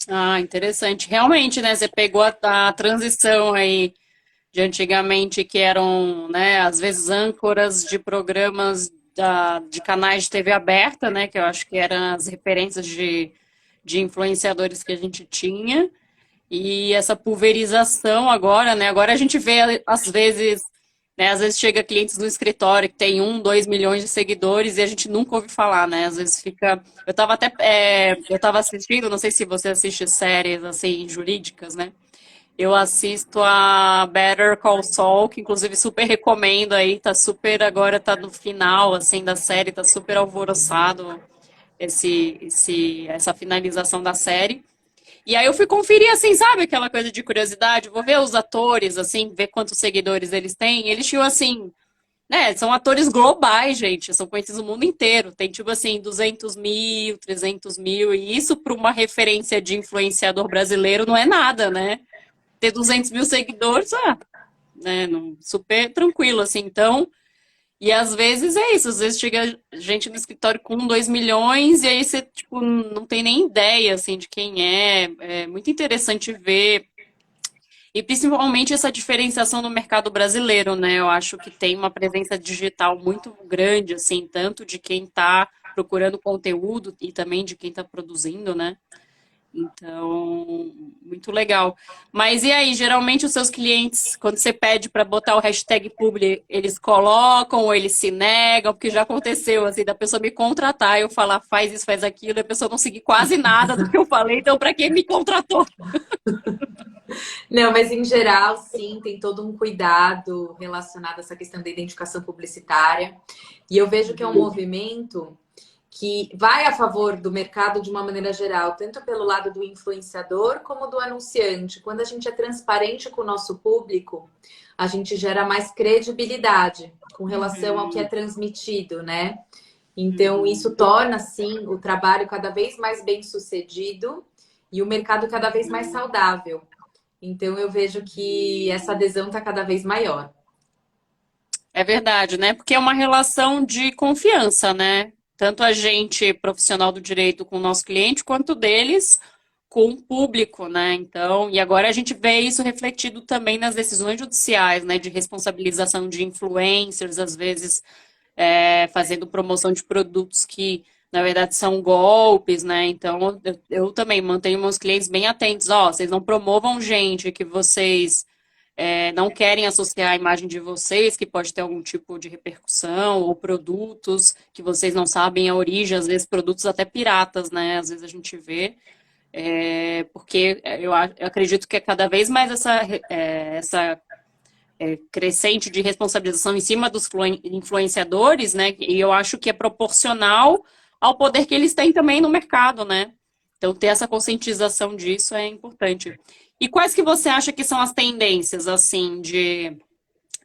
Ah, interessante. Realmente, né? Você pegou a transição aí de antigamente que eram, né, às vezes âncoras de programas de canais de TV aberta, né, que eu acho que eram as referências de influenciadores que a gente tinha, e essa pulverização agora, né, agora a gente vê às vezes, né, às vezes chega clientes no escritório que tem 1, 2 milhões de seguidores e a gente nunca ouve falar, né, às vezes fica, eu tava assistindo, não sei se você assiste séries, assim, jurídicas, né, eu assisto a Better Call Saul, que inclusive super recomendo aí, tá super, agora tá no final, assim, da série, tá super alvoroçado essa finalização da série. E aí eu fui conferir, assim, sabe, aquela coisa de curiosidade, vou ver os atores, assim, ver quantos seguidores eles têm. Eles tinham, assim, né, são atores globais, gente, são conhecidos no mundo inteiro. Tem, tipo assim, 200 mil, 300 mil, e isso para uma referência de influenciador brasileiro não é nada, né? ter 200 mil seguidores, né, super tranquilo, assim, então... E às vezes é isso, às vezes chega gente no escritório com 2 milhões e aí você, tipo, não tem nem ideia, assim, de quem é. É muito interessante ver. E principalmente essa diferenciação no mercado brasileiro, né? Eu acho que tem uma presença digital muito grande, assim, tanto de quem está procurando conteúdo e também de quem está produzindo, né? Então, muito legal. Mas e aí, geralmente os seus clientes, quando você pede para botar o hashtag publi, eles colocam ou eles se negam? Porque já aconteceu, assim, da pessoa me contratar, eu falar faz isso, faz aquilo, e a pessoa não seguir quase nada do que eu falei, então para quem me contratou? Não, mas em geral, sim, tem todo um cuidado relacionado a essa questão da identificação publicitária. E eu vejo que é um movimento que vai a favor do mercado de uma maneira geral, tanto pelo lado do influenciador como do anunciante. Quando a gente é transparente com o nosso público, a gente gera mais credibilidade com relação ao que é transmitido, né? Então, isso torna, sim, o trabalho cada vez mais bem sucedido e o mercado cada vez mais saudável. Então, eu vejo que essa adesão está cada vez maior. É verdade, né? Porque é uma relação de confiança, né? Tanto a gente, profissional do direito, com o nosso cliente, quanto deles com o público, né? Então, e agora a gente vê isso refletido também nas decisões judiciais, né? De responsabilização de influencers, às vezes fazendo promoção de produtos que, na verdade, são golpes, né? Então, eu também mantenho meus clientes bem atentos. Ó, vocês não promovam gente que vocês não querem associar a imagem de vocês, que pode ter algum tipo de repercussão, ou produtos que vocês não sabem a origem, às vezes produtos até piratas, né? Às vezes a gente vê. Porque eu acredito que é cada vez mais essa crescente de responsabilização em cima dos influenciadores, né? E eu acho que é proporcional ao poder que eles têm também no mercado, né? Então, ter essa conscientização disso é importante. E quais que você acha que são as tendências, assim, de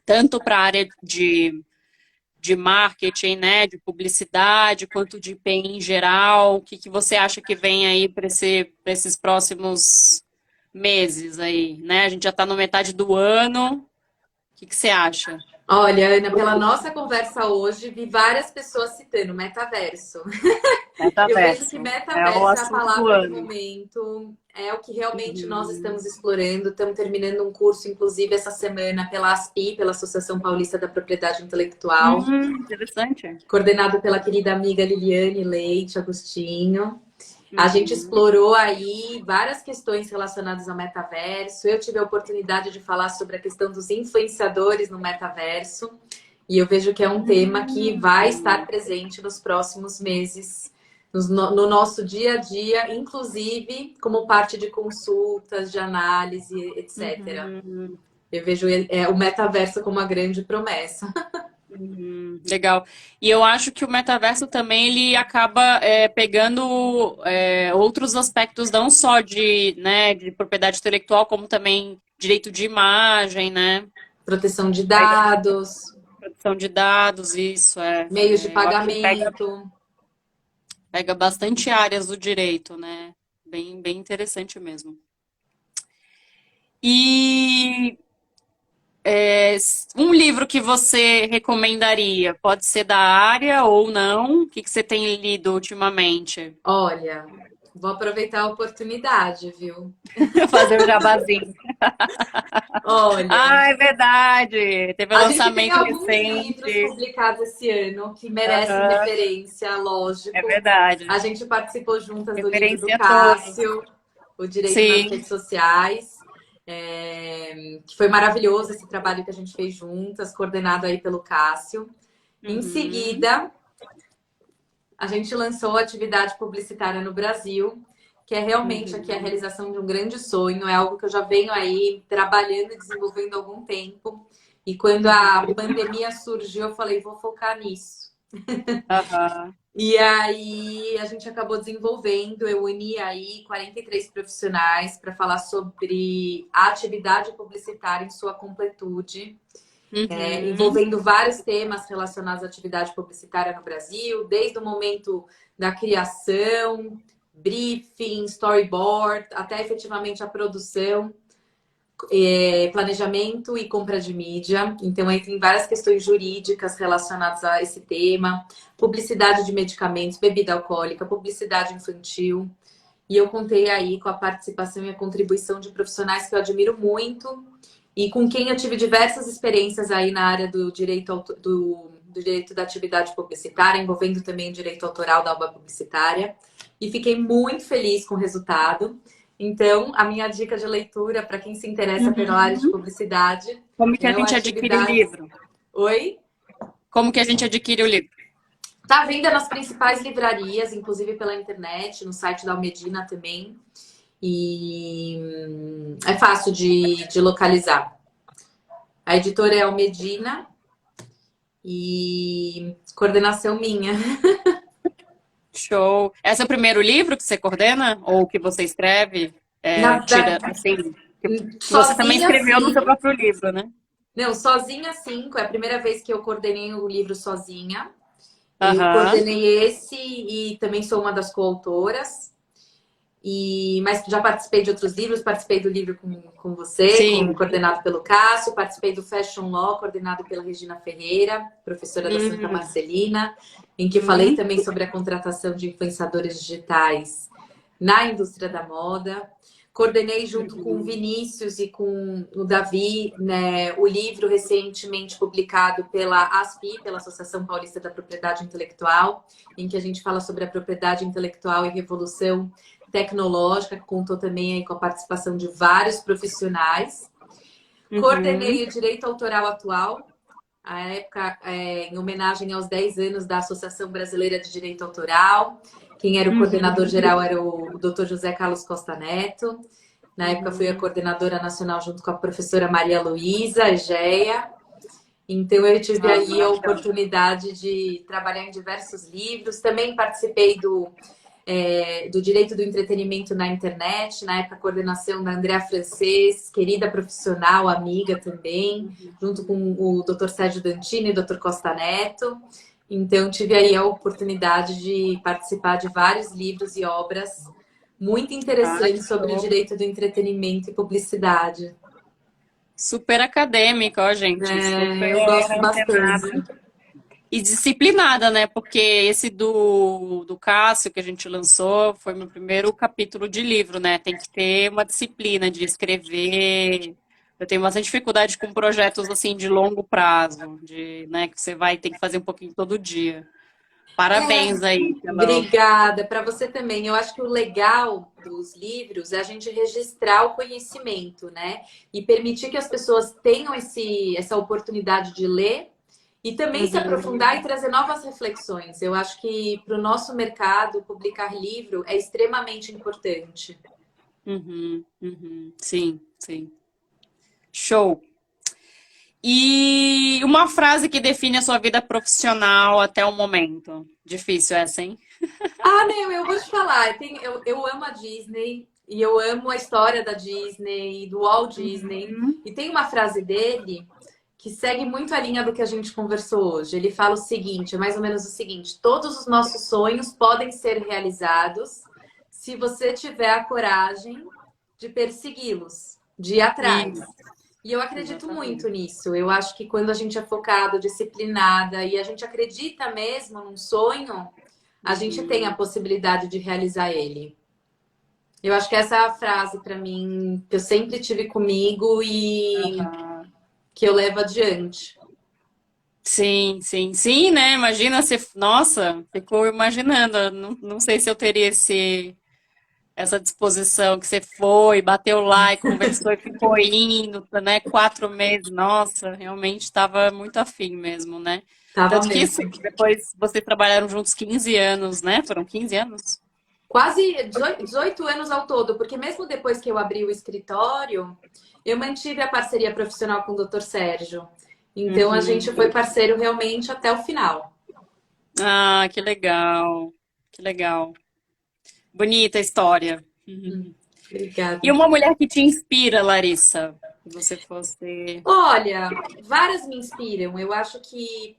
tanto para a área de marketing, né, de publicidade, quanto de IP em geral? O que, que você acha que vem aí para esses próximos meses aí, né? A gente já está na metade do ano. O que, que você acha? Olha, Ana, pela nossa conversa hoje, vi várias pessoas citando metaverso. Eu vejo que Metaverso. É o metaverso é a assunto do palavra do ano. momento, é o que realmente nós Uhum. estamos explorando. Estamos terminando um curso, inclusive, essa semana pela ASPI, pela Associação Paulista da Propriedade Intelectual, Interessante. coordenado pela querida amiga Liliane Leite Agostinho. A gente Uhum. explorou aí várias questões relacionadas ao metaverso. Eu tive a oportunidade de falar sobre a questão dos influenciadores no metaverso. E eu vejo que é um tema que vai estar presente nos próximos meses, no nosso dia a dia, inclusive como parte de consultas, de análise, etc. Uhum. Eu vejo o metaverso como uma grande promessa. Legal. E eu acho que o metaverso também ele acaba pegando outros aspectos, não só né, de propriedade intelectual, como também direito de imagem, né? Proteção de Pega dados, proteção de dados, isso meios de eu acho que pagamento. pega bastante áreas do direito, né? Bem, bem interessante mesmo. E um livro que você recomendaria? Pode ser da área ou não? O que que você tem lido ultimamente? Olha, vou aproveitar a oportunidade, viu? Fazer o jabazinho. Olha, Ah, é verdade! Teve o a gente tem lançamento alguns livros recente. publicados esse ano que merecem Aham, referência, é lógico. A verdade. gente participou juntas do livro do Referencia todos. Cássio, O Direito nas Sim. Redes Sociais, que foi maravilhoso esse trabalho que a gente fez juntas, coordenado aí pelo Cássio. Em Uhum, seguida, a gente lançou a atividade publicitária no Brasil, que é realmente aqui a uhum. realização de um grande sonho, é algo que eu já venho aí trabalhando e desenvolvendo há algum tempo. E quando a pandemia surgiu, eu falei, vou focar nisso. Aham. E aí a gente acabou desenvolvendo, eu uni aí 43 profissionais para falar sobre a atividade publicitária em sua completude, Uhum. envolvendo vários temas relacionados à atividade publicitária no Brasil, desde o momento da criação, briefing, storyboard, até efetivamente a produção. planejamento e compra de mídia. Então, aí tem várias questões jurídicas relacionadas a esse tema. Publicidade de medicamentos, bebida alcoólica, publicidade infantil. E eu contei aí com a participação e a contribuição de profissionais que eu admiro muito e com quem eu tive diversas experiências aí na área do direito, do direito da atividade publicitária, envolvendo também o direito autoral da obra publicitária. E fiquei muito feliz com o resultado. Então, a minha dica de leitura para quem se interessa pela área de publicidade Como que a é o gente adquire o Atividades. livro? Oi? Como que a gente adquire o livro? Tá à venda nas principais livrarias, inclusive pela internet, no site da Almedina também. E é fácil de localizar. A editora é Almedina e coordenação minha. Show. Esse é o primeiro livro que você coordena? Ou que você escreve? Na Tira, verdade, assim, que você também sozinha escreveu no sim. seu próprio livro, né? Não, sozinha sim. É a primeira vez que eu coordenei o livro sozinha. Eu Aham. coordenei esse e também sou uma das coautoras. Mas já participei de outros livros, participei do livro com você, Sim. coordenado pelo Cássio, participei do Fashion Law, coordenado pela Regina Ferreira, professora da Santa Marcelina, em que falei Uhum. também sobre a contratação de influenciadores digitais na indústria da moda. Coordenei junto com o Vinícius e com o Davi, né, o livro recentemente publicado pela ASPI, pela Associação Paulista da Propriedade Intelectual, em que a gente fala sobre a propriedade intelectual e revolução tecnológica, que contou também aí com a participação de vários profissionais. Uhum. Coordenei o direito autoral atual, a época em homenagem aos 10 anos da Associação Brasileira de Direito Autoral. Quem era o coordenador geral era o Dr. José Carlos Costa Neto. Na época fui a coordenadora nacional junto com a professora Maria Luísa Egeia. Então eu tive aí a oportunidade de trabalhar em diversos livros. Também participei do direito do entretenimento na internet, na época a coordenação da Andréa Francês, querida profissional, amiga também, junto com o Dr. Sérgio Dantini e o Dr. Costa Neto. Então tive aí a oportunidade de participar de vários livros e obras muito interessantes sobre o direito do entretenimento e publicidade. Super acadêmico, ó, gente. Eu Super gosto bastante. antenada. E disciplinada, né? Porque esse do Cássio que a gente lançou foi meu primeiro capítulo de livro, né? Tem que ter uma disciplina de escrever. Eu tenho bastante dificuldade com projetos assim de longo prazo, né? Que você vai ter que fazer um pouquinho todo dia. Parabéns aí pela. Obrigada, para você também. Eu acho que o legal dos livros é a gente registrar o conhecimento, né? E permitir que as pessoas tenham essa oportunidade de ler e também se Uhum, aprofundar e trazer novas reflexões. Eu acho que para o nosso mercado, publicar livro é extremamente importante. uhum. Sim, sim. Show. E uma frase que define a sua vida profissional até o momento. Difícil essa, hein? Ah, não, eu vou te falar. Eu amo a Disney e eu amo a história da Disney, do Walt Disney. E tem uma frase dele que segue muito a linha do que a gente conversou hoje. Ele fala o seguinte, é mais ou menos o seguinte: todos os nossos sonhos podem ser realizados se você tiver a coragem de persegui-los, de ir atrás. Isso, E eu acredito muito exatamente. nisso. Eu acho que quando a gente é focado, disciplinada e a gente acredita mesmo num sonho, a gente tem a Uhum. possibilidade de realizar ele. Eu acho que essa é a frase para mim que eu sempre tive comigo e Aham. que eu levo adiante. Sim, sim, sim, né? Imagina se. Nossa, ficou imaginando. Não sei se eu teria essa disposição que você foi, bateu lá e conversou e ficou indo, né? 4 meses. Nossa, realmente estava muito afim mesmo, né? Tava Tanto que mesmo. depois vocês trabalharam juntos 15 anos, né? Foram 15 anos? Quase 18 anos ao todo, porque mesmo depois que eu abri o escritório, eu mantive a parceria profissional com o Dr. Sérgio. Então a gente Uhum. foi parceiro realmente até o final. Ah, que legal. Que legal. Bonita a história. E Obrigada. uma mulher que te inspira, Larissa? Se você fosse. Olha, várias me inspiram. Eu acho que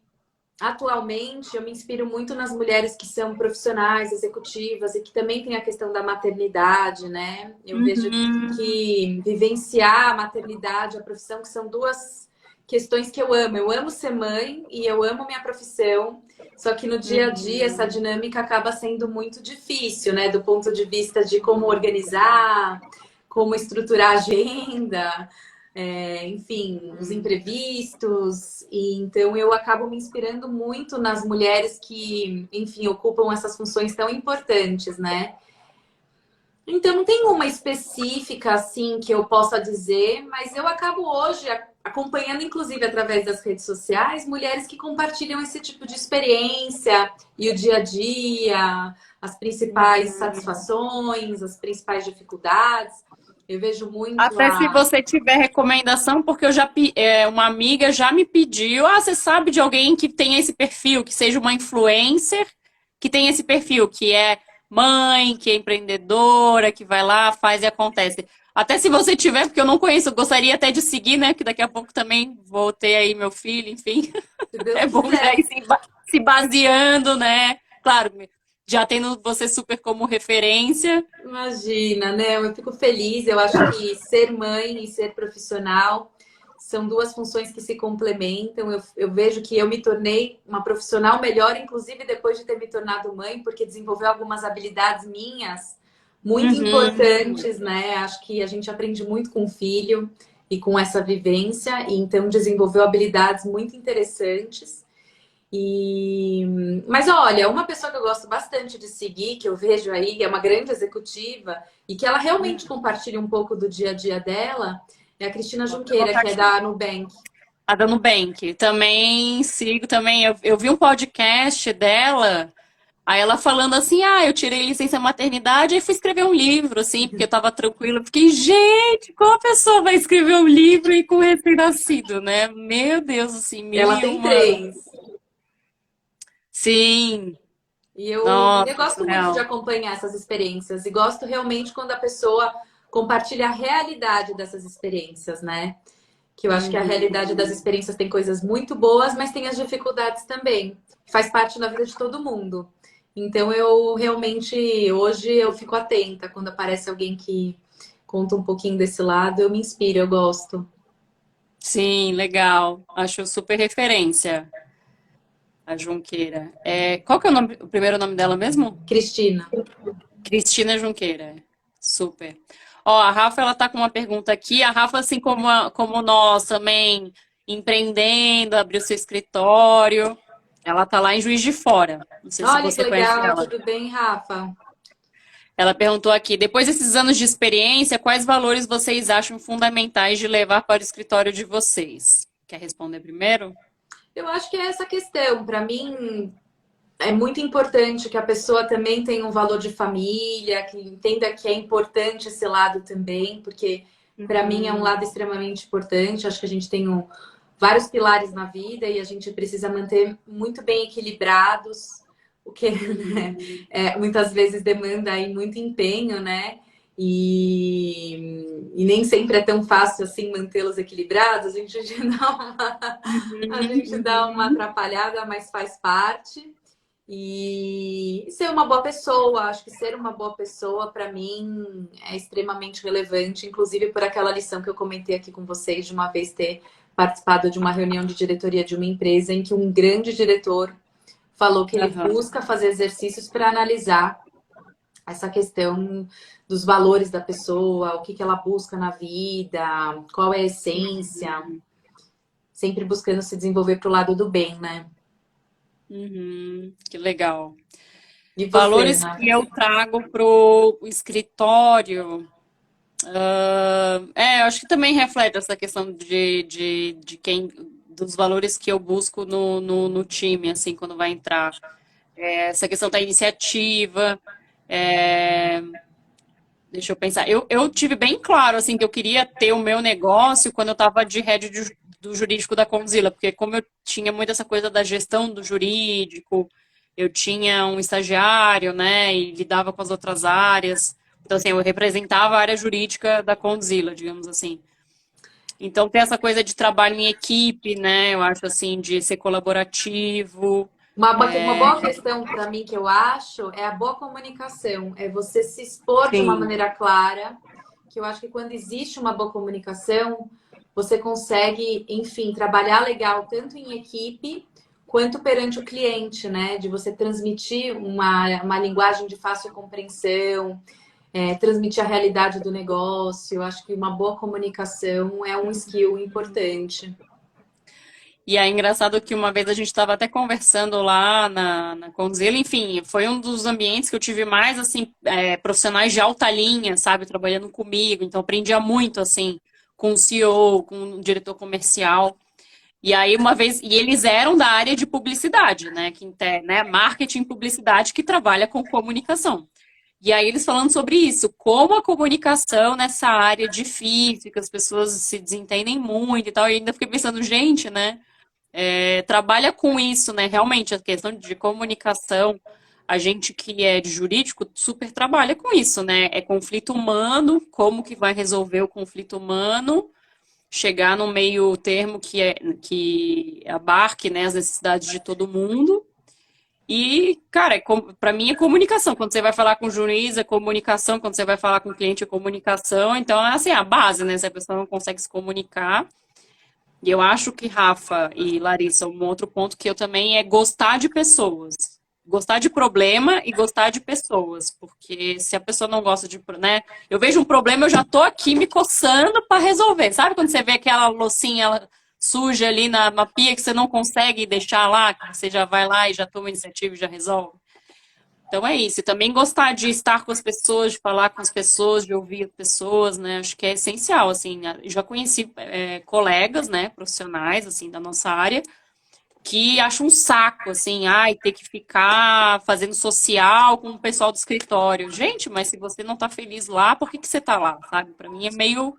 atualmente eu me inspiro muito nas mulheres que são profissionais, executivas e que também tem a questão da maternidade, né? Eu vejo Uhum. que vivenciar a maternidade, a profissão, que são duas questões que eu amo. Eu amo ser mãe e eu amo minha profissão. Só que no dia a dia essa Uhum. dinâmica acaba sendo muito difícil, né? Do ponto de vista de como organizar, como estruturar a agenda, enfim, os imprevistos. E então eu acabo me inspirando muito nas mulheres que, enfim, ocupam essas funções tão importantes, né? Então não tem uma específica assim que eu possa dizer, mas eu acabo hoje acompanhando, inclusive através das redes sociais, mulheres que compartilham esse tipo de experiência e o dia a dia, as principais Uhum. satisfações, as principais dificuldades. Eu vejo muito Até se a. você tiver recomendação, porque uma amiga já me pediu, você sabe de alguém que tenha esse perfil, que seja uma influencer, que tenha esse perfil, que é mãe, que é empreendedora, que vai lá, faz e acontece. Até se você tiver, porque eu não conheço, eu gostaria até de seguir, né? Que daqui a pouco também vou ter aí meu filho, enfim. Se Deus É bom já ir quiser. se baseando, né? Claro, já tendo você super como referência. Imagina, né? Eu fico feliz. Eu acho que ser mãe e ser profissional são duas funções que se complementam. Eu vejo que eu me tornei uma profissional melhor, inclusive depois de ter me tornado mãe, porque desenvolveu algumas habilidades minhas muito Uhum. importantes, né? Acho que a gente aprende muito com o filho e com essa vivência, e então desenvolveu habilidades muito interessantes. E... Mas olha, uma pessoa que eu gosto bastante de seguir, que eu vejo aí, é uma grande executiva, e que ela realmente compartilha um pouco do dia a dia dela, é a Cristina Vou até Junqueira, anotar que é aqui. da Nubank. A da Nubank. Também sigo também. Eu vi um podcast dela, aí ela falando assim, eu tirei licença maternidade e fui escrever um livro, assim, porque eu tava tranquila. Fiquei, gente, como a pessoa vai escrever um livro e com recém-nascido, né? Meu Deus, assim, mil Ela e tem uma. três. Sim, E eu nossa, gosto muito de surreal. acompanhar essas experiências, e gosto realmente quando a pessoa compartilha a realidade dessas experiências, né? Que eu acho que a realidade das Uhum. experiências tem coisas muito boas, mas tem as dificuldades também. Faz parte da vida de todo mundo. Então eu realmente hoje eu fico atenta quando aparece alguém que conta um pouquinho desse lado, eu me inspiro, eu gosto. Sim, legal. Acho super referência a Junqueira. Qual que é o primeiro nome dela mesmo? Cristina. Cristina Junqueira. Super. Ó, a Rafa, ela tá com uma pergunta aqui. A Rafa, assim como nós também, empreendendo, abriu seu escritório. Ela tá lá em Juiz de Fora. Não sei se Olha que você conhece legal, ela. tudo bem, Rafa? Ela perguntou aqui: depois desses anos de experiência, quais valores vocês acham fundamentais de levar para o escritório de vocês? Quer responder primeiro? Eu acho que é essa questão. Para mim, é muito importante que a pessoa também tenha um valor de família, que entenda que é importante esse lado também, porque para mim é um Uhum, lado extremamente importante. Acho que a gente tem vários pilares na vida e a gente precisa manter muito bem equilibrados, o que né, uhum. muitas vezes demanda aí muito empenho, né? E nem sempre é tão fácil assim mantê-los equilibrados. A gente dá uma Uhum. atrapalhada, mas faz parte. E ser uma boa pessoa, acho que ser uma boa pessoa para mim é extremamente relevante, inclusive por aquela lição que eu comentei aqui com vocês de uma vez ter participado de uma reunião de diretoria de uma empresa em que um grande diretor falou que ele Aham. busca fazer exercícios para analisar essa questão dos valores da pessoa, o que que ela busca na vida, qual é a essência, sempre buscando se desenvolver para o lado do bem, né? Uhum. Que legal. E você, Valores né? que eu trago pro escritório. Eu acho que também reflete essa questão de quem, dos valores que eu busco no time, assim, quando vai entrar. Essa questão da iniciativa. é, Deixa eu pensar. Eu tive bem claro, assim, que eu queria ter o meu negócio quando eu estava de head do jurídico da Condzilla, porque como eu tinha muito essa coisa da gestão do jurídico, eu tinha um estagiário, né, e lidava com as outras áreas. Então, assim, eu representava a área jurídica da Condzilla, digamos assim. Então tem essa coisa de trabalho em equipe, né? Eu acho assim, de ser colaborativo. Uma boa questão para mim que eu acho é a boa comunicação, é você se expor de uma Sim. maneira clara, que eu acho que quando existe uma boa comunicação, você consegue, enfim, trabalhar legal tanto em equipe quanto perante o cliente, né? De você transmitir uma linguagem de fácil compreensão, transmitir a realidade do negócio. Eu acho que uma boa comunicação é um skill importante. E é engraçado que uma vez a gente estava até conversando lá na Condzilla, enfim, foi um dos ambientes que eu tive mais, assim, profissionais de alta linha, sabe, trabalhando comigo, então aprendia muito, assim, com o CEO, com o diretor comercial. E aí, uma vez, e eles eram da área de publicidade, né, né, marketing e publicidade, que trabalha com comunicação. E aí eles falando sobre isso, como a comunicação nessa área é difícil, que as pessoas se desentendem muito e tal, e ainda fiquei pensando, gente, né, trabalha com isso, né? Realmente, a questão de comunicação, a gente que é de jurídico super trabalha com isso, né? É conflito humano, como que vai resolver o conflito humano, chegar no meio termo que abarque, né, as necessidades de todo mundo. E, cara, para mim é comunicação. Quando você vai falar com o juiz, é comunicação. Quando você vai falar com o cliente, é comunicação. Então, é assim, a base, né? Se a pessoa não consegue se comunicar, e eu acho que Rafa e Larissa, um outro ponto que eu também é gostar de pessoas. Gostar de problema e gostar de pessoas. Porque se a pessoa não gosta de, né? Eu vejo um problema, eu já tô aqui me coçando para resolver. Sabe quando você vê aquela loucinha suja ali na pia que você não consegue deixar lá, que você já vai lá e já toma iniciativa e já resolve? Então é isso. E também gostar de estar com as pessoas, de falar com as pessoas, de ouvir as pessoas, né? Acho que é essencial, assim. Eu já conheci colegas, né, profissionais, assim, da nossa área, que acham um saco, assim, ai, ter que ficar fazendo social com o pessoal do escritório. Gente, mas se você não tá feliz lá, por que que você tá lá, sabe? Para mim é meio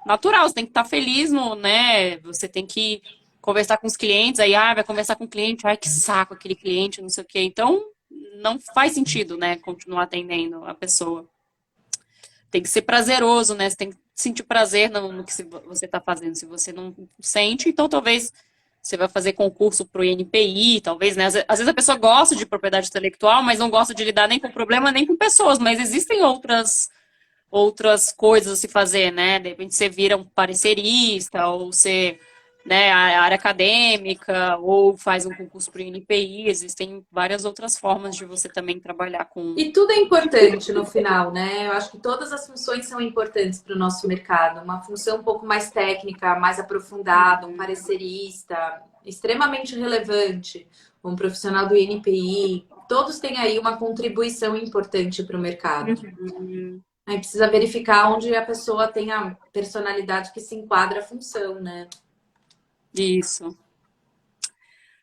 natural. Você tem que estar feliz, no, né? Você tem que conversar com os clientes, aí, vai conversar com o cliente, ai, que saco aquele cliente, não sei o quê. Então, não faz sentido, né, continuar atendendo a pessoa. Tem que ser prazeroso, né? Você tem que sentir prazer no que você está fazendo. Se você não sente, então talvez você vai fazer concurso para o INPI, talvez, né? Às vezes a pessoa gosta de propriedade intelectual, mas não gosta de lidar nem com problema, nem com pessoas. Mas existem outras coisas a se fazer, né? De repente você vira um parecerista, ou você, né, a área acadêmica, ou faz um concurso para o INPI. Existem várias outras formas de você também trabalhar com. E tudo é importante no final, né? Eu acho que todas as funções são importantes para o nosso mercado. Uma função um pouco mais técnica, mais aprofundada, um parecerista, extremamente relevante, um profissional do INPI, todos têm aí uma contribuição importante para o mercado. Aí precisa verificar onde a pessoa tem a personalidade que se enquadra à função, né? Isso.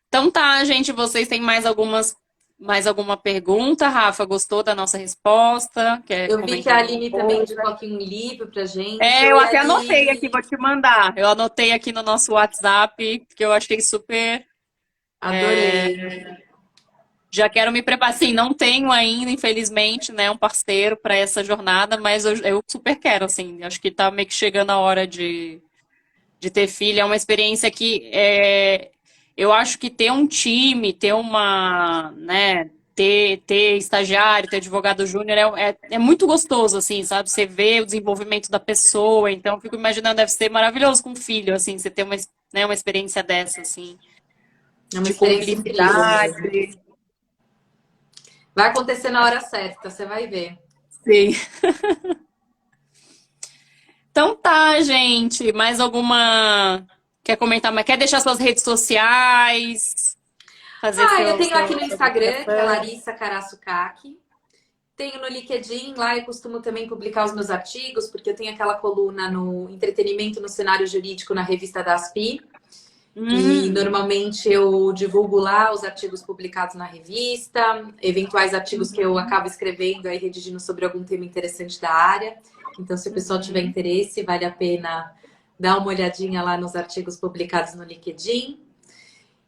Então tá, gente, vocês têm mais alguma pergunta? Rafa, gostou da nossa resposta? Quer Eu vi que comentar a alguma Aline também coisa? indicou aqui um livro pra gente. Eu Oi, até anotei aqui, vou Aline! te mandar. Eu anotei aqui no nosso WhatsApp, que eu achei super. Adorei. Já quero me preparar. Sim, não tenho ainda, infelizmente, né, um parceiro para essa jornada, mas eu super quero, assim. Acho que tá meio que chegando a hora de ter filho. É uma experiência que eu acho que ter um time, ter uma, né, ter estagiário, ter advogado júnior é muito gostoso, assim, sabe? Você vê o desenvolvimento da pessoa. Então, eu fico imaginando, deve ser maravilhoso com um filho, assim, você ter uma experiência dessa, assim, É uma de experiência incrível mesmo. cumplicidade. Vai acontecer na hora certa, você vai ver. Sim. Então tá, gente. Mais alguma. Quer comentar? Mas quer deixar suas redes sociais? Fazer Eu seu, tenho aqui seu, no sua Instagram, que é divulgação? Larissa Karasucaki. Tenho no LinkedIn, lá eu costumo também publicar os meus artigos, porque eu tenho aquela coluna no entretenimento no cenário jurídico na revista da ASPI. E Hum, normalmente eu divulgo lá os artigos publicados na revista, eventuais artigos que eu acabo escrevendo e redigindo sobre algum tema interessante da área. Então, se o pessoal tiver interesse, vale a pena dar uma olhadinha lá nos artigos publicados no LinkedIn.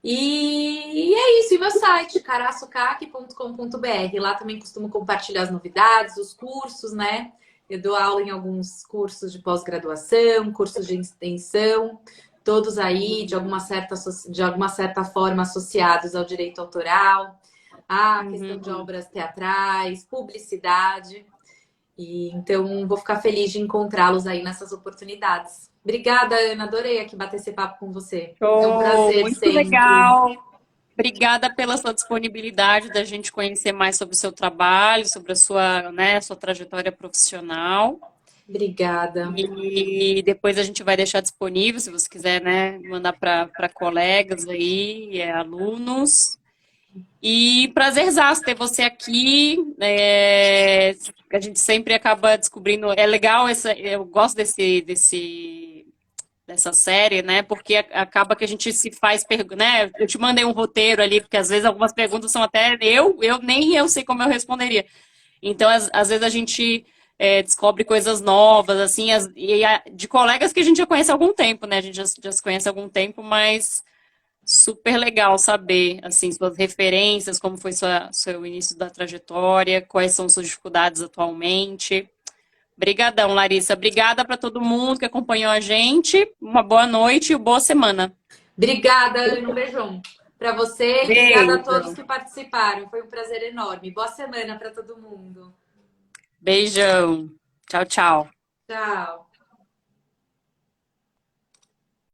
E é isso, e meu site, caraçocac.com.br. Lá também costumo compartilhar as novidades, os cursos, né? Eu dou aula em alguns cursos de pós-graduação, cursos de extensão, todos aí de alguma certa forma associados ao direito autoral, à questão de Uhum. obras teatrais, publicidade. E então vou ficar feliz de encontrá-los aí nessas oportunidades. Obrigada, Ana. Adorei aqui bater esse papo com você. É um Show, prazer muito sempre. legal. Obrigada pela sua disponibilidade da gente conhecer mais sobre o seu trabalho, sobre a sua, né, sua trajetória profissional. Obrigada. E depois a gente vai deixar disponível, se você quiser, né, mandar para colegas aí, alunos. E prazerzaço ter você aqui. A gente sempre acaba descobrindo. É legal essa. Eu gosto dessa série, né? Porque acaba que a gente se faz né? Eu te mandei um roteiro ali, porque às vezes algumas perguntas são até eu nem eu sei como eu responderia. Então, às vezes a gente descobre coisas novas, assim, de colegas que a gente já conhece há algum tempo, né? A gente já se conhece há algum tempo, mas super legal saber, assim, suas referências, como foi seu início da trajetória, quais são suas dificuldades atualmente. Obrigadão, Larissa. Obrigada para todo mundo que acompanhou a gente. Uma boa noite e boa semana. Obrigada, Ana. Um beijão para você e obrigada a todos Beijo. que participaram. Foi um prazer enorme. Boa semana para todo mundo. Beijão. Tchau, tchau. Tchau.